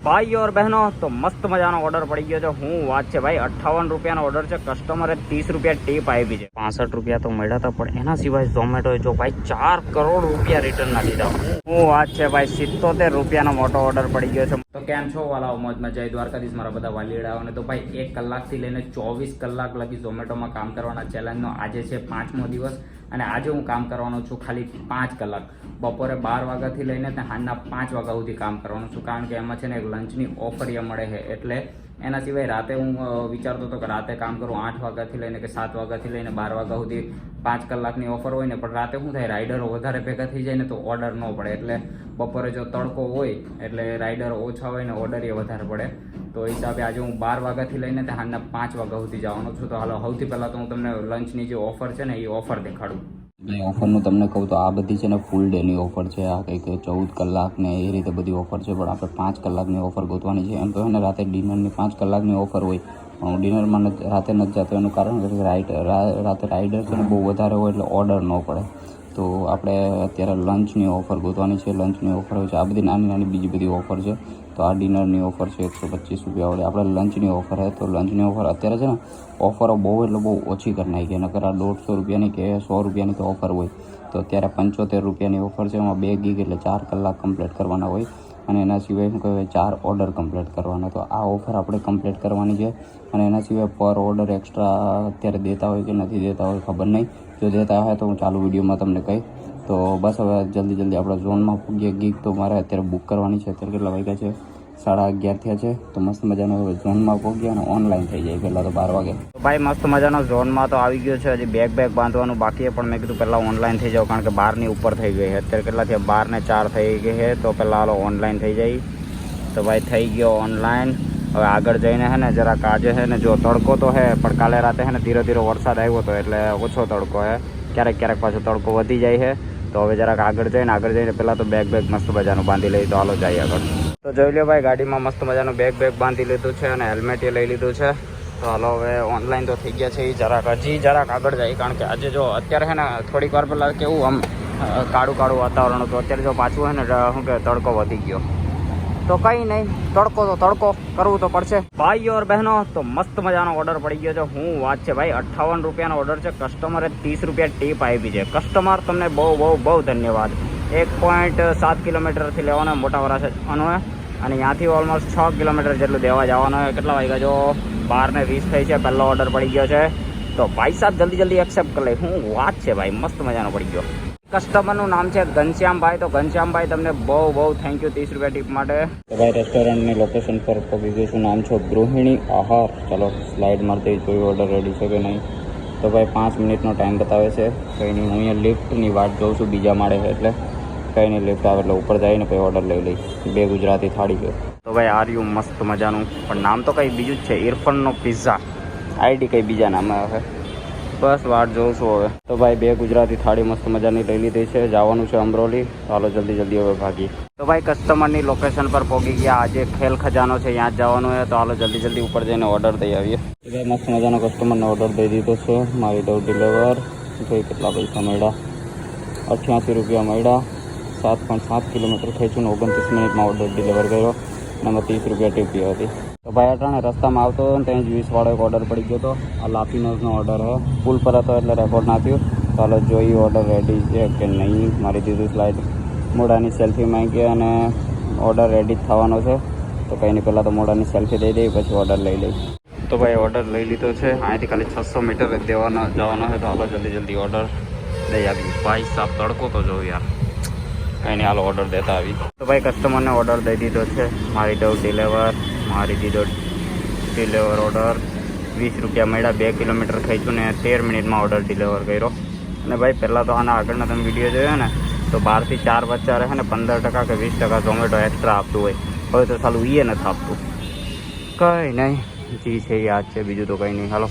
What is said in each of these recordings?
भाई और बहनों तो मस्त मजानो ऑर्डर पड़ी गयो છે। હું વાત છે ભાઈ 58 રૂપિયાનો ઓર્ડર છે। કસ્ટમરે 30 રૂપિયા ટીપ આપી છે। 65 રૂપિયા તો મળ્યા હતા, પણ એના સિવાય ઝોમેટોએ જો ભાઈ 4 કરોડ રૂપિયા રિટર્ન ના દીધા। હું વાત છે ભાઈ 77 રૂપિયાનો મોટો ઓર્ડર પડી ગયો છે। તો કેમ છો વાલાઓ, મોજમાં જય દ્વારકાધીશ મારા બધા વાલીડાઓને। તો ભાઈ 1 કલાકથી લઈને 24 કલાક લગી ઝોમેટોમાં કામ કરવાના ચેલેન્જનો આજે છે 5મો દિવસ, અને આજે હું કામ કરવાનો છું ખાલી 5 કલાક। બપોરે 12 વાગ્યાથી લઈને સાંજના 5 વાગ્યા સુધી કામ કરવાનો છું, કારણ કે એમાં છે ને એક લંચની ઓફર એ મળે છે। એટલે એના સિવાય રાતે હું વિચારતો હતો કે રાતે કામ કરું 8 વાગ્યાથી લઈને કે 7 વાગ્યાથી લઈને 12 વાગ્યા સુધી 5 કલાકની ઓફર હોય ને, પણ રાતે શું થાય, રાઇડરો વધારે ભેગા થઈ જાય ને તો ઓર્ડર ન પડે। એટલે બપોરે જો તડકો હોય એટલે રાઇડરો ઓછા હોય ને ઓર્ડર એ વધારે પડે। તો એ હિસાબે આજે હું 12 વાગ્યાથી લઈને સાંજના 5 વાગ્યા સુધી જવાનો છું। તો હાલો સૌથી પહેલાં તો હું તમને લંચની જે ઓફર છે ને એ ઓફર દેખાડું। એટલે ઓફરનું તમને કહું તો આ બધી છે ને ફૂલ ડેની ઓફર છે। આ કંઈક 14 કલાક ને એ રીતે બધી ઓફર છે, પણ આપણે 5 કલાકની ઓફર ગોતવાની છે। એમ તો એને રાતે ડિનરની 5 કલાકની ઓફર હોય, હું ડિનરમાં રાતે નથી જતો। એનું કારણ કે રાતે રાઇડર છે ને બહુ વધારે હોય એટલે ઓર્ડર ન પડે। તો આપણે અત્યારે લંચની ઓફર ગોતવાની છે। લંચની ઓફર હોય છે, આ બધી નાની નાની બીજી બધી ઓફર છે। તો આ ડિનરની ઓફર છે 125 રૂપિયા વાળી, આપણે લંચની ઓફર છે। તો લંચની ઓફર અત્યારે છે ને ઓફરો બહુ એટલે બહુ ઓછી કરી નાખી। નકર આ 150 રૂપિયાની કે 100 રૂપિયાની તો ઓફર હોય, તો અત્યારે 75 રૂપિયાની ઓફર છે। એમાં 2 ગીગ એટલે 4 કલાક કમ્પ્લીટ કરવાના હોય, અને એના સિવાય શું કહેવાય 4 ઓર્ડર કમ્પ્લીટ કરવાના। તો આ ઓફર આપણે કમ્પ્લીટ કરવાની છે। અને એના સિવાય પર ઓર્ડર એક્સ્ટ્રા અત્યારે દેતા હોય કે નથી દેતા હોય ખબર નહીં। જો દેતા હોય તો હું ચાલુ વિડીયોમાં તમને કહી। તો બસ હવે જલ્દી આપણે ઝોનમાં પૂગીએ। ગીગ તો મારે અત્યારે બુક કરવાની છે। અત્યારે કેટલા વાગ્યા છે, 11:30 થયા છે। તો મસ્ત મજાનો હવે ઝોનમાં પહોંચ્યા અને ઓનલાઈન થઈ જાય પહેલાં તો 12 વાગે। તો ભાઈ મસ્ત મજાનો ઝોનમાં તો આવી ગયો છે। હજી બેગ બાંધવાનું બાકી છે, પણ મેં કીધું પહેલાં ઓનલાઈન થઈ જાવ, કારણ કે 12ની ઉપર થઈ ગઈ છે। અત્યારે કેટલા થયા, 12:04 થઈ ગઈ છે। તો પહેલાં હાલો ઓનલાઈન થઈ જાય। તો ભાઈ થઈ ગયો ઓનલાઈન। હવે આગળ જઈને છે ને જરાક આજે છે ને જો તડકો તો છે, પણ કાલે રાતે છે ને ધીરે ધીરે વરસાદ આવ્યો હતો એટલે ઓછો તડકો છે। ક્યારેક પાછો તડકો વધી જાય છે। તો હવે જરાક આગળ જઈને પહેલાં તો બેગ મસ્ત મજાનું બાંધી લઈ। તો હાલો જઈએ આગળ। તો જોઈ લો ભાઈ, ગાડીમાં મસ્ત મજાનું બેગ બાંધી લીધું છે અને હેલ્મેટ એ લઈ લીધું છે। તો હાલો હવે ઓનલાઈન તો થઈ ગયા છે। એ જરાક આગળ જાય, કારણ કે આજે જો અત્યારે છે ને થોડીક વાર પહેલાં કેવું આમ કાળું વાતાવરણ હતું, અત્યારે જો પાછું છે ને શું કે તડકો વધી ગયો। તો કંઈ નહીં, તડકો કરવું તો પડશે। ભાઈ ઓર બહેનો તો મસ્ત મજાનો ઓર્ડર પડી ગયો છે। હું વાત છે ભાઈ 58 રૂપિયાનો ઓર્ડર છે। કસ્ટમરે 30 રૂપિયા ટીપ આપી છે। કસ્ટમર તમને બહુ ધન્યવાદ। 1.7 કિલોમીટરથી લેવાનો મોટા વરાછા જવાનો હોય, અને ત્યાંથી ઓલમોસ્ટ 6 કિલોમીટર જેટલું દેવા જવાનું હોય। કેટલા વાગ્યા જો 12:20 થઈ છે, પહેલો ઓર્ડર પડી ગયો છે। તો ભાઈ સાહેબ જલ્દી એક્સેપ્ટ કરી લે। હું વાત છે ભાઈ મસ્ત મજાનો પડી ગયો। કસ્ટમરનું નામ છે ઘનશ્યામભાઈ। તો ઘનશ્યામભાઈ તમને બહુ થેન્ક યુ 30 રૂપિયા ટીપ માટે। તો ભાઈ રેસ્ટોરન્ટની લોકેશન પર પહોંચી ગયું છું। નામ છે ગૃહિણી આહાર। ચાલો સ્લાઇડ મારતી જોઈ ઓર્ડર રેડી છે કે નહીં। તો ભાઈ 5 મિનિટનો ટાઈમ બતાવે છે। કંઈ નહીં, હું અહીંયા લિફ્ટની વાટ જોઉં છું, બીજા માળે છે એટલે કંઈ નહીં, લિફ્ટ આવે એટલે ઉપર જઈને પછી ઓર્ડર લઈ લઈ। 2 ગુજરાતી થાળી ગયો। તો ભાઈ આર્યું મસ્ત મજાનું, પણ નામ તો કંઈ બીજું જ છે, ઇરફાનનો પિઝા। આઈડી કંઈ બીજા નામે આવે, બસ વાટ જોઉં છું હવે। તો ભાઈ 2 ગુજરાતી થાળી મસ્ત મજાની લઈ લીધી છે। જવાનું છે અમરોલી। ચાલો જલ્દી હવે ભાગીએ। તો ભાઈ કસ્ટમરની લોકેશન પર પહોંચી ગયા। આજે ખેલ ખજાનો છે, ત્યાં જ જવાનું છે। તો હાલો જલ્દી ઉપર જઈને ઓર્ડર દઈ આવીએ। તો ભાઈ મસ્ત મજાનો કસ્ટમરને ઓર્ડર દઈ દીધો છે। મારી ડોર ડિલિવર। ભાઈ કેટલા પૈસા મળ્યા, 88 રૂપિયા મળ્યા। 7.7 કિલોમીટર ખેંચું ને 29 મિનિટમાં ઓર્ડર ડિલિવર કર્યો, અને એમાં 30 રૂપિયા ટીપી હતી। તો ભાઈ અટાણે રસ્તામાં આવતો હતો ને ત્યાં જ 20 વાળો એક ઓર્ડર પડી ગયો હતો। આ લાપીનોઝનો ઓર્ડર છે, પુલ પર હતો એટલે રેકોર્ડ ના થયું। તો હાલો જોઈએ ઓર્ડર રેડી છે કે નહીં। મારી દીધું સ્લાઇડ, મોઢાની સેલ્ફી માંગી અને ઓર્ડર રેડી જ થવાનો છે। તો કંઈ નહીં, પહેલાં તો મોઢાની સેલ્ફી દઈ દઈ, પછી ઓર્ડર લઈ લઈ। તો ભાઈ ઓર્ડર લઈ લીધો છે। અહીંયાથી ખાલી 600 મીટર જ જવાનો છે। તો હાલો જલ્દી ઓર્ડર દઈ આવી। ભાઈ સાહેબ તડકો તો જોઉં યાર, કંઈ નહીં હાલો ઓર્ડર દેતા આવી। તો ભાઈ કસ્ટમરને ઓર્ડર દઈ દીધો છે। મારી ડોર ડિલિવર, ઓર્ડર 20 રૂપિયા મળ્યા। 2 કિલોમીટર ખેંચ્યું ને 13 મિનિટમાં ઓર્ડર ડિલિવર કર્યો। અને ભાઈ પહેલાં તો આના આગળના તમે વિડીયો જોયો ને, તો 12 થી 4 વચ્ચે રહે ને 15% કે 20% ઝોમેટો એક્સ્ટ્રા આપતું હોય। હવે તો ચાલુ એ નથી આપતું। કંઈ નહીં, જી છે યાદ છે, બીજું તો કંઈ નહીં। હાલો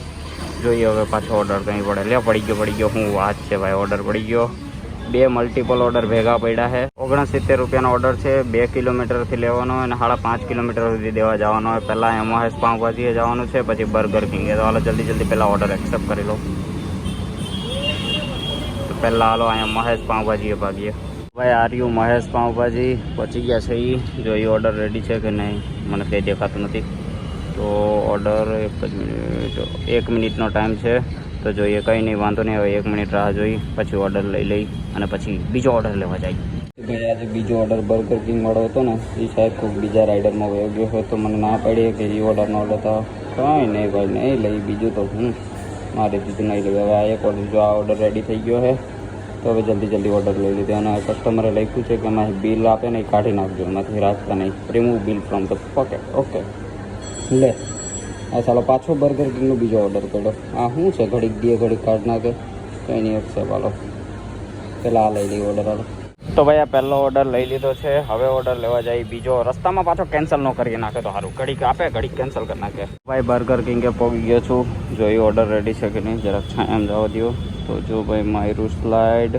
જોઈએ હવે પાછો ઓર્ડર કંઈ પડે। પડી ગયો। હું વાત છે ભાઈ, ઓર્ડર પડી ગયો। 2 મલ્ટિપલ ઓર્ડર ભેગા પડ્યા છે। 69 રૂપિયાનો ઓર્ડર છે। 2 કિલોમીટરથી લેવાનો હોય અને 5.5 કિલોમીટર સુધી દેવા જવાનો હોય। પહેલાં અહીંયા મહેશ પાઉંભાજીએ જવાનું છે, પછી બર્ગર કિંગે। તો હાલો જલ્દી પહેલાં ઓર્ડર એક્સેપ્ટ કરી લો। તો પહેલાં હાલો અહીંયા મહેશ પાઉંભાજીએ ભાગીએ। ભાઈ આર્યુ મહેશ પાઉંભાજી પહોંચી ગયા છે. જો એ ઓર્ડર રેડી છે કે નહીં મને કંઈ દેખાતું નથી. તો ઓર્ડર 1 મિનિટનો ટાઈમ છે. તો જોઈએ, કંઈ નહીં, વાંધો નહીં. હવે 1 મિનિટ રાહ જોઈ પછી ઓર્ડર લઈ અને પછી બીજો ઓર્ડર લેવા જાય. ભાઈ આજે બીજો ઓર્ડર બર્ગર કિંગ વાળો હતો ને, એ સાહેબ ખૂબ બીજા રાઇડરમાં વયો ગયો હોય તો મને ના પાડી કે એ ઓર્ડરનો ઓર્ડર તો કંઈ નહીં ભાઈ નહીં લઈ, બીજું તો મારી દીધું નહીં લઈ. હવે આ એક ઓર્ડર, જો આ ઓર્ડર રેડી થઈ ગયો છે તો હવે જલ્દી ઓર્ડર લઈ લીધો. અને કસ્ટમરે લખ્યું છે કે એમાં બિલ આપે ને એ કાઢી નાખજો, એમાંથી રાખતા નહીં, remove bill from the pocket. Okay લે, આ ચાલો પાછો બર્ગર કિંગનો બીજો ઓર્ડર કર્યો. આ શું છે, ઘડીક દે ઘડીક કાઢ નાખે, કંઈ નહીં એક્સેપ્ટ. હાલો પહેલાં આ લઈ લઈએ ઓર્ડર. હાલો તો ભાઈ આ પહેલો ઓર્ડર લઈ લીધો છે. હવે ઓર્ડર લેવા જાય બીજો. રસ્તામાં પાછો કેન્સલ ન કરી નાખે તો સારું, ઘડીક આપે ઘડીક કેન્સલ કરી નાખે. ભાઈ બર્ગર કિંગે પહોંચી ગયો છું. જો એ ઓર્ડર રેડી છે કે નહીં જરાક એમ જવા દો. તો જો ભાઈ માયરું સ્લાઇડ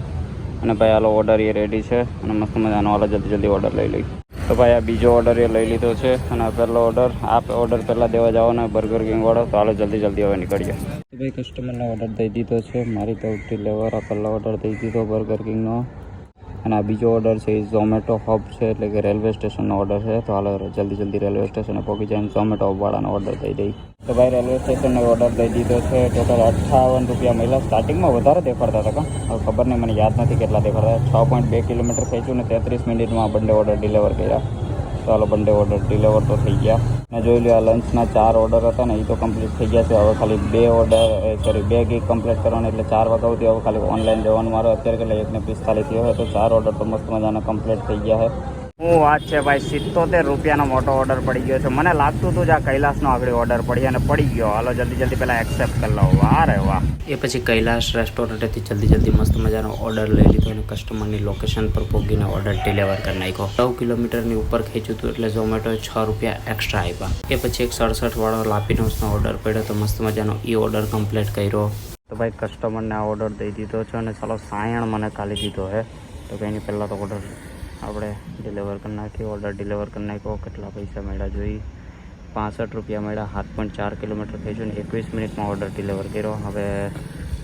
અને ભાઈ આલો ઓર્ડર એ રેડી છે અને મસ્ત મજાનો હાલો જલ્દી ઓર્ડર લઈ લઈ. તો ભાઈ આ બીજો ઓર્ડર એ લઈ લીધો છે અને આ પહેલો ઓર્ડર, આ ઓર્ડર પહેલાં દેવા જવાનો બર્ગર કિંગ વાળો. તો હાલો જલ્દી હવે નીકળીએ. તો ભાઈ કસ્ટમરને ઓર્ડર દઈ દીધો છે. મારી તો ડિલિવર આ પહેલો ઓર્ડર દઈ દીધો બર્ગર કિંગનો. અને આ બીજો ઓર્ડર છે એ ઝોમેટો હબ છે, એટલે કે રેલવે સ્ટેશનનો ઓર્ડર છે. તો હાલો જલ્દી રેલવે સ્ટેશને પહોંચી જાય ઝોમેટો હબવાળાનો ઓર્ડર દઈ દઈ. તો ભાઈ રેલવે સ્ટેશનનો ઓર્ડર દઈ દીધો છે. ટોટલ 58 રૂપિયા મળ્યા. સ્ટાર્ટિંગમાં વધારે દેખાડતા હતા, હવે ખબર નહીં, મને યાદ નથી કેટલા દેખાડતા. 6.2 કિલોમીટર ખેંચ્યું ને 33 મિનિટમાં બંને ઓર્ડર ડિલિવર કર્યા. તો હાલો બંને ઓર્ડર ડિલિવર તો થઈ ગયા. અને જોઈ લો આ લંચના 4 ઓર્ડર હતા ને એ તો કમ્પ્લીટ થઈ ગયા છે. હવે ખાલી 2 ગીગ કમ્પ્લીટ કરવાના, એટલે 4 વાગ્યા સુધી હવે ખાલી ઓનલાઈન જવાનું. મારો અત્યારે કેટલા 1:45 થયો હોય તો 4 ઓર્ડર તો મસ્ત મજાના કમ્પ્લીટ થઈ ગયા છે. શું વાત છે ભાઈ, 77 રૂપિયાનો મોટો ઓર્ડર પડી ગયો છે. મને લાગતું હતું જ આ કૈલાસનો આગળ ઓર્ડર પડી અને પડી ગયો. હાલો જલ્દી પહેલાં એક્સેપ્ટ કરી લો. વાહ રે વાહ. એ પછી કૈલાસ રેસ્ટોરન્ટેથી જલ્દી મસ્ત મજાનો ઓર્ડર લઈ લીધો અને કસ્ટમરની લોકેશન પર પહોંચીને ઓર્ડર ડિલિવર કરી નાખ્યો. 9 કિલોમીટરની ઉપર ખેંચ્યું હતું એટલે ઝોમેટોએ 6 રૂપિયા એક્સ્ટ્રા આપ્યા. એ પછી એક 67 વાળો લાપીનોસનો ઓર્ડર પડ્યો તો મસ્ત મજાનો એ ઓર્ડર કમ્પ્લીટ કર્યો. તો ભાઈ કસ્ટમરને આ ઓર્ડર દઈ દીધો છે અને ચાલો 60 મને ખાલી દીધો છે. તો કંઈ પહેલાં તો ઓર્ડર આપણે ડિલિવર કરી નાખ્યો. ઓર્ડર ડિલિવર કરી નાખ્યો. કેટલા પૈસા મળ્યા જોઈ, 65 રૂપિયા મળ્યા. 7.4 કિલોમીટર ખેંચ્યું ને 21 મિનિટમાં ઓર્ડર ડિલિવર કર્યો. હવે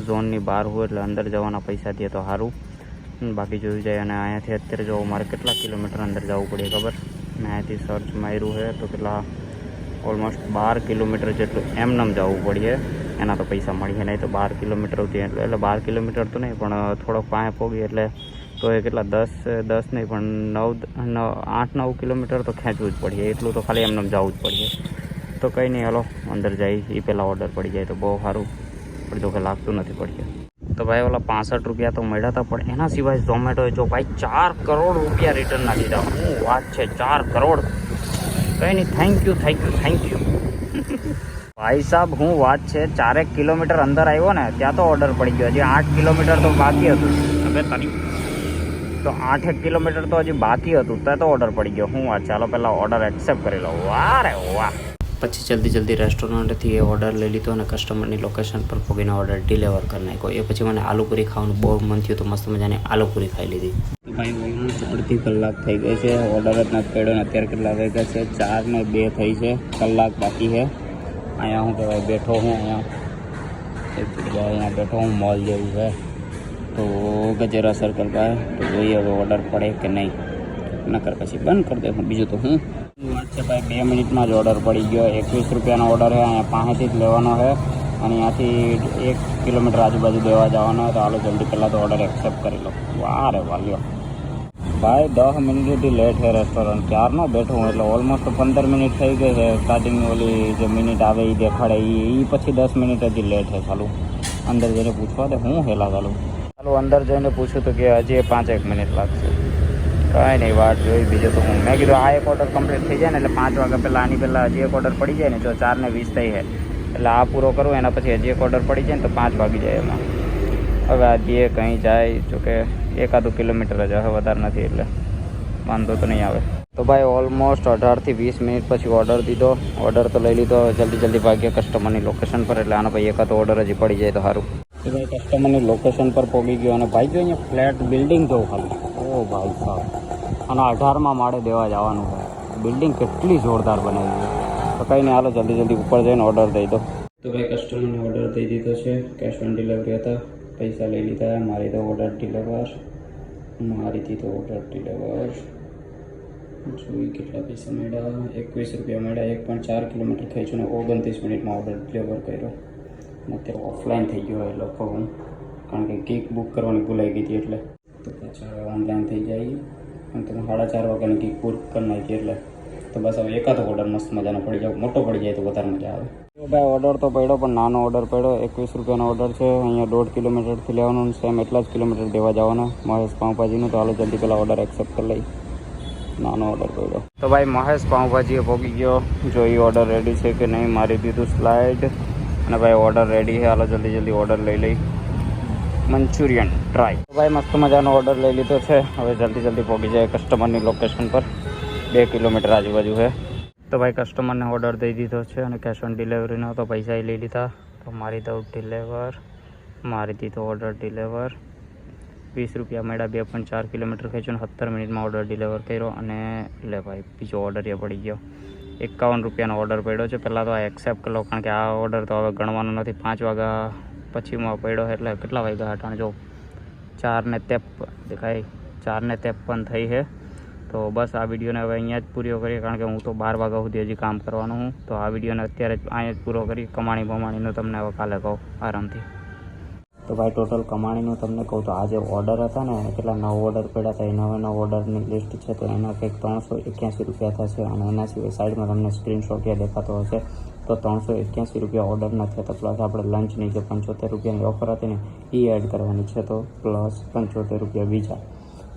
ઝોનની બહાર હોય એટલે અંદર જવાના પૈસા દે તો સારું, બાકી જોયું જાય. અને અહીંયાથી અત્યારે જો મારે કેટલા કિલોમીટર અંદર જવું પડે ખબર, મેં અહીંયાથી સર્ચ માર્યું છે તો કેટલા ઓલમોસ્ટ 12 કિલોમીટર જેટલું એમનેમ જવું પડે. એના તો પૈસા મળીએ, નહીં તો 12 કિલોમીટર સુધી એટલે 12 કિલોમીટર તો નહીં પણ થોડોક પાસે પહોંચી એટલે તો એ કેટલા 10 નહીં પણ 8-9 કિલોમીટર તો ખેંચવું જ પડે. એટલું તો ખાલી એમને જવું જ પડે. તો કંઈ નહીં, હાલો અંદર જાય એ પહેલાં ઓર્ડર પડી જાય તો બહુ સારું, પણ જો કે લાગતું નથી પડશે. તો ભાઈ ઓલા 65 રૂપિયા તો મળ્યા હતા, પણ એના સિવાય ઝોમેટોએ જો ભાઈ 4 કરોડ રૂપિયા રિટર્નના લીધા. શું વાત છે, 4 કરોડ. કંઈ નહીં, થેન્ક યુ ભાઈ સાહેબ. શું વાત છે, 4 કિલોમીટર અંદર આવ્યો ને ત્યાં તો ઓર્ડર પડી ગયો. હજી 8 કિલોમીટર તો બાકી હતું. હવે તારી તો 8 કિલોમીટર તો હજી બાકી હતું ત્યાં તો ઓર્ડર પડી ગયો. શું વાત, ચાલો પહેલાં ઓર્ડર એક્સેપ્ટ કરી લો. વાહ રે વાહ. પછી જલ્દી રેસ્ટોરન્ટથી એ ઓર્ડર લઈ લીધો અને કસ્ટમરની લોકેશન પર પહોંચીને ઓર્ડર ડિલિવર કરી નાખ્યો. એ પછી મને આલુપુરી ખાવાનું બહુ મન થયું તો મસ્ત મજાની આલુપુરી ખાઈ લીધી. ભાઈ ઓલમોસ્ટ અડધી કલાક થઈ ગઈ છે, ઓર્ડર જ નથી પડ્યો ને અત્યારે કેટલા વાગ્યા છે, 4:02 થઈ છે, કલાક બાકી છે. અહીંયા હું કહેવાય બેઠો હું, અહીંયા બેઠો હું મોલ જેવું છે તો ગજેરા સર્કલ પર. તો જોઈએ હવે ઓર્ડર પડે કે નહીં, નકર પછી બંધ કરી દે. બીજું તો હું વાત છે ભાઈ, 2 મિનિટમાં જ ઓર્ડર પડી ગયો. 21 રૂપિયાનો ઓર્ડર છે, અહીંયા પાસેથી જ લેવાનો છે અને અહીંયાથી 1 કિલોમીટર આજુબાજુ દેવા જવાનો હોય. તો હાલો જલ્દી પહેલાં તો ઓર્ડર એક્સેપ્ટ કરી લો. વાહ રે વાલ્યો ભાઈ, 10 મિનિટથી લેટ છે રેસ્ટોરન્ટ. ક્યારનો બેઠો હું, એટલે ઓલમોસ્ટ 15 મિનિટ થઈ ગઈ છે. સ્ટાર્ટિંગની ઓલી જે મિનિટ આવે એ દેખાડે એ પછી 10 મિનિટ હજી લેટ છે. ચાલુ અંદર જઈને પૂછવા દે હું હેલા. ચાલુ અંદર જઈને પૂછ્યું તો કે હજી 5-1 મિનિટ લાગશે. કાંઈ નહીં, વાટ જોઈ. બીજું તો હું મેં કીધું આ એક ઓર્ડર કમ્પ્લીટ થઈ જાય ને એટલે 5 વાગ્યા પહેલાં આની પહેલાં હજી એક ઓર્ડર પડી જાય ને, જો 4:20 થઈ છે એટલે આ પૂરો કરું એના પછી હજી એક ઓર્ડર પડી જાય ને તો 5 વાગી જાય એમાં. હવે આજે કંઈ જાય જોકે 1-2 કિલોમીટર જ હવે, વધારે નથી એટલે વાંધો તો નહીં આવે. તો ભાઈ ઓલમોસ્ટ 18 થી 20 મિનિટ પછી ઓર્ડર દીધો. ઓર્ડર તો લઈ લીધો. જલ્દી ભાગ્યા કસ્ટમરની લોકેશન પર, એટલે આનો ભાઈ એકાદો ઓર્ડર હજી પડી જાય તો સારું. તો ભાઈ કસ્ટમરની લોકેશન પર પહોંચી ગયો અને ભાઈ જો અહીંયા ફ્લેટ બિલ્ડિંગ જોઉં ખાલી. ઓ ભાઈ સાહેબ, અને 18મા માળે દેવા જવાનું હોય. બિલ્ડિંગ કેટલી જોરદાર બનાવી છે. તો કંઈ નહીં, હાલો જલ્દી ઉપર જઈને ઓર્ડર દઈ દો. તો ભાઈ કસ્ટમરને ઓર્ડર દઈ દીધો છે. કેશ ઓન ડિલિવરી હતા, પૈસા લઈ લીધા. મારી તો ઓર્ડર ડિલિવર મારીથી તો ઓર્ડર ડિલિવર જોઈ કેટલા પૈસા મળ્યા, 21 રૂપિયા મળ્યા. 1.4 કિલોમીટર ખેંચ્યું ને 29 મિનિટમાં ઓર્ડર ડિલિવર કર્યો. અને અત્યારે ઓફલાઈન થઈ ગયો એ લગભગ હું, કારણ કે કેક બુક કરવાની ભૂલાઈ ગઈ હતી એટલે. તો પાછા હવે ઓનલાઈન થઈ જાય અને તમે 4:30 વાગ્યાની કેક બુક કરી નાખી એટલે. તો બસ હવે એકાદો ઓર્ડર મસ્ત મજાનો પડી જાય, મોટો પડી જાય તો વધારે મજા આવે. ભાઈ ઓર્ડર તો પડ્યો પણ નાનો ઓર્ડર પડ્યો. 21 રૂપિયાનો ઓર્ડર છે. અહીંયા 1.5 કિલોમીટરથી લેવાનું, સેમ એટલા જ કિલોમીટર દેવા જવાના મહેશ પાઉંભાજીનું. તો હાલો જલ્દી પહેલાં ઓર્ડર એક્સેપ્ટ કરી લઈ. નાનો ઓર્ડર પડ્યો. તો ભાઈ મહેશ પાઉંભાજીએ પહોંચી ગયો. જોઈ ઓર્ડર રેડી છે કે નહીં, મારી દીધું સ્લાઇડ અને ભાઈ ઓર્ડર રેડી છે. હાલો જલ્દી ઓર્ડર લઈ લઈ. Manchurian try. તો ભાઈ મસ્ત મજાનો ઓર્ડર લઈ લીધો છે. હવે જલ્દી પહોંચી જાય કસ્ટમરની લોકેશન પર. 2 કિલોમીટર આજુબાજુ છે. તો ભાઈ કસ્ટમરને ઓર્ડર દઈ દીધો છે અને કેશ ઓન ડિલિવરીનો તો પૈસા લઈ લીધા. તો મારી દઉં ડિલિવર, મારી દીધો ઓર્ડર ડિલિવર. 20 રૂપિયા મળ્યા. 2.4 કિલોમીટર ખેંચ્યું, 17 મિનિટમાં ઓર્ડર ડિલિવર કર્યો. અને લે ભાઈ બીજો ઓર્ડર એ પડી ગયો. 51 રૂપિયાનો ઓર્ડર પડ્યો છે. પહેલાં તો આ એક્સેપ્ટ કરી લો, કારણ કે આ ઓર્ડર તો હવે ગણવાનો નથી. 5 વાગ્યા પછીમાં પડ્યો એટલે કેટલા વાગ્યા હતા જો 4:53 દેખાય, 4:53 થઈ છે. તો બસ આ વિડીયોને હવે અહીંયા જ પૂરો કરીએ, કારણ કે હું તો 12 વાગ્યા સુધી હજી કામ કરવાનું હું. તો આ વિડીયોને અત્યારે જ અહીંયા જ પૂરો કરી. કમાણી બમાણીનું તમને હવે કાલે કહું આરામથી. તો ભાઈ ટોટલ કમાણીનું તમને કહું તો આ જે ઓર્ડર હતા ને, કેટલા 9 ઓર્ડર પડ્યા હતા, એ 9 ઓર્ડરની લિસ્ટ છે. તો એના કંઈક 381 રૂપિયા થશે. અને એના સિવાય સાઈડમાં તમને સ્ક્રીનશોટ એ દેખાતો હશે. તો 381 રૂપિયા ઓર્ડરના થયા હતા. પ્લસ આપણે લંચની જે 75 રૂપિયાની ઓફર હતી ને એ એડ કરવાની છે. તો પ્લસ 75 રૂપિયા બીજા,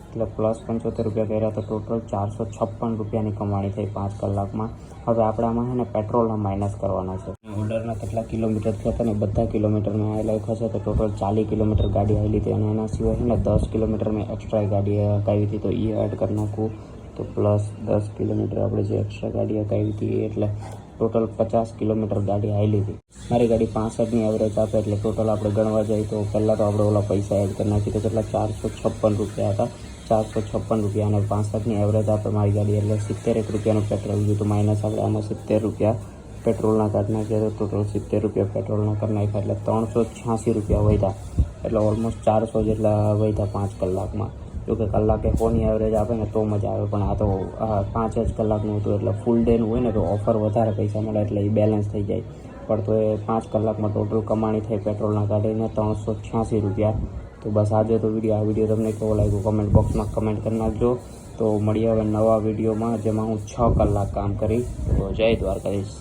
એટલે પ્લસ 75 રૂપિયા કર્યા. તો ટોટલ 456 રૂપિયાની કમાણી થઈ 5 કલાકમાં. હવે આપણે આમાં છે ને પેટ્રોલના માઇનસ કરવાના છે. ઓર્ડરના કેટલા કિલોમીટર થયા હતા ને બધા કિલોમીટરમાં આ લખ્યા છે. તો ટોટલ 40 કિલોમીટર ગાડી આવી હતી. અને એના સિવાય છે ને 10 કિલોમીટર મેં એક્સ્ટ્રા ગાડી હકાવી હતી, તો એ એડ કરી નાખું. તો પ્લસ 10 કિલોમીટર આપણે જે એક્સ્ટ્રા ગાડી હકાવી હતી, એટલે ટોટલ 50 કિલોમીટર ગાડી હાલી હતી. મારી ગાડી 65ની એવરેજ આપે, એટલે ટોટલ આપણે ગણવા જઈએ તો પહેલાં તો આપણે ઓલા પૈસા એડ કરી નાખી. તો કેટલા 456 રૂપિયા હતા. 456 રૂપિયા અને 65ની એવરેજ આપે મારી ગાડી, એટલે 71 રૂપિયાનું પેટ્રોલ ગયું. તો માઇનસ આપણે આમાં 70 રૂપિયા પેટ્રોલના કાઢી નાખ્યા. તો ટોટલ 70 રૂપિયા પેટ્રોલના કરી નાખ્યા, એટલે 386 રૂપિયા વધ્યા. એટલે ઓલમોસ્ટ 400 જેટલા વધ્યા 5 કલાકમાં. જોકે કલાકે કોની એવરેજ આપે ને તો મજા આવે, પણ આ તો 5 જ કલાકનું હતું. એટલે ફૂલ ડેનું હોય ને તો ઓફર વધારે પૈસા મળે, એટલે એ બેલેન્સ થઈ જાય. પણ તો એ 5 કલાકમાં ટોટલ કમાણી થઈ પેટ્રોલના કાઢીને 386 રૂપિયા. તો બસ આજે તો આ વિડીયો તમને કેવો લાગ્યો કમેન્ટ બોક્સમાં કમેન્ટ કરી નાખજો. તો મળીએ હવે નવા વિડીયોમાં, જેમાં હું 6 કલાક કામ કરી. તો જય દ્વારકાધીશ.